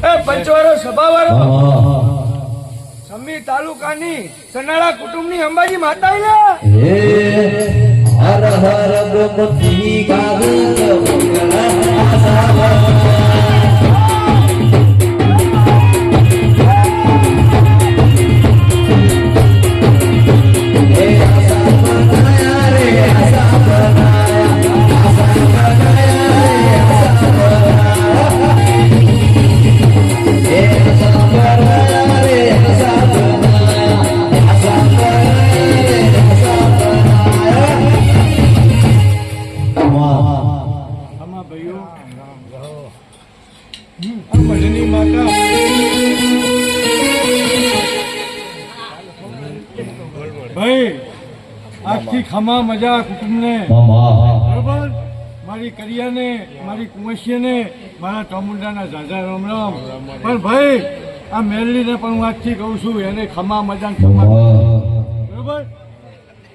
પંચવારો સભાવાળો સમી તાલુકાની સનાળા કુટુંબની અંબાજી માતા હે હર હર ગોમતી ભાઈ આખી ખમા મજા કુટુંબને બરોબર મારી કરિયાને મારી કુંવશીને મારા ચામુંડાના ઝાઝા રામ રામ પણ ભાઈ આ મેરલીને પણ હું આજથી કહું છું એને ખમા મજા બરોબર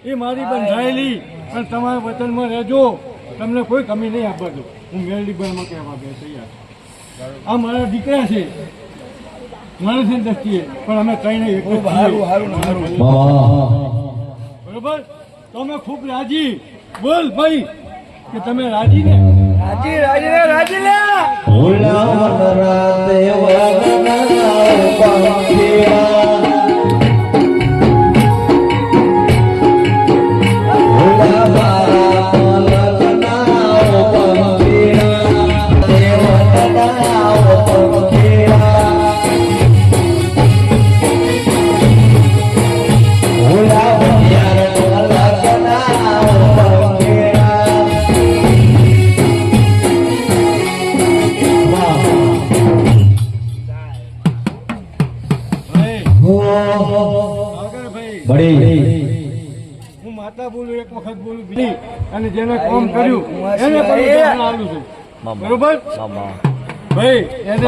એ મારી બંધાયેલી પણ તમારા વતનમાં રહેજો તમને કોઈ કમી નહીં આપવા દો હું મેરલી બનમાં કહેવા બે તૈયાર આ મારા દીકરા છે માણસની દ્રષ્ટિએ પણ અમે કઈ નહીં બરોબર તમે ખૂબ રાજી બોલ ભાઈ કે તમે રાજી ને રાજી રાજી ને રાજી લે હું માતા બોલું એક વખત બોલું બીજી અને જેને કામ કર્યું એને પણ આલું છું બરોબર ભાઈ એને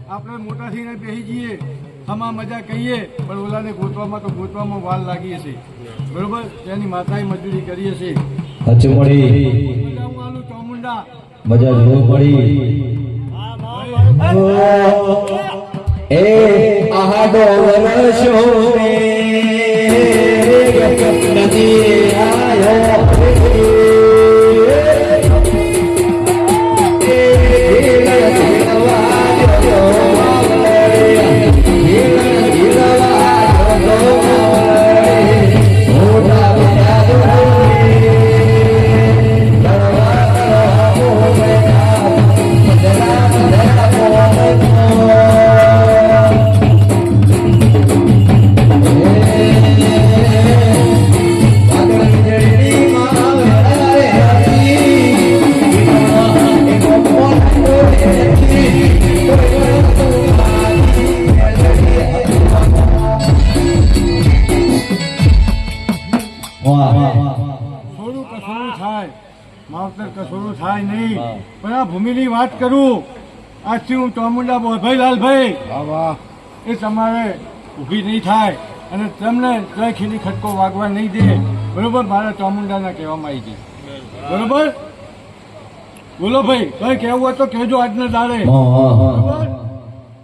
આપણે મોટા થઈને બેસી જઈએ આમાં મજા કહીએ પણ ઓલાને ગોતવામાં તો ગોતવામાં વાર લાગી હશે બરોબર તેની માતાએ મજૂરી કરી હશે ચામુંડા મજા જોવી પડી એ આડો વર્ષો નદી આયો કસોરું થાય નહીં પણ આ ભૂમિની વાત કરું આજથી હું ચામુંડા ભાઈ લાલભાઈ એ તમારે ઊભી નહીં થાય અને તમને કઈ ખીલી ખટકો વાગવા નહીં દે બરોબર મારા ચામુંડાના કહેવામાં આવી છે બરોબર બોલો ભાઈ કઈ કહેવું હોય તો કહેજો આજના દાડે બરોબર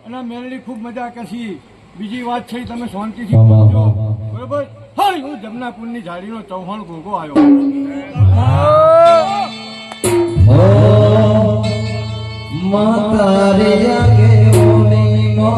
અને મેલની ખૂબ મજા કરશી બીજી વાત છે તમે શાંતિથી બોલજો બરોબર હા હું જમનાપુરની ઝાડીનો ચૌહાણ ઘોઘો આવ્યો માતા રે આગે ઓની મો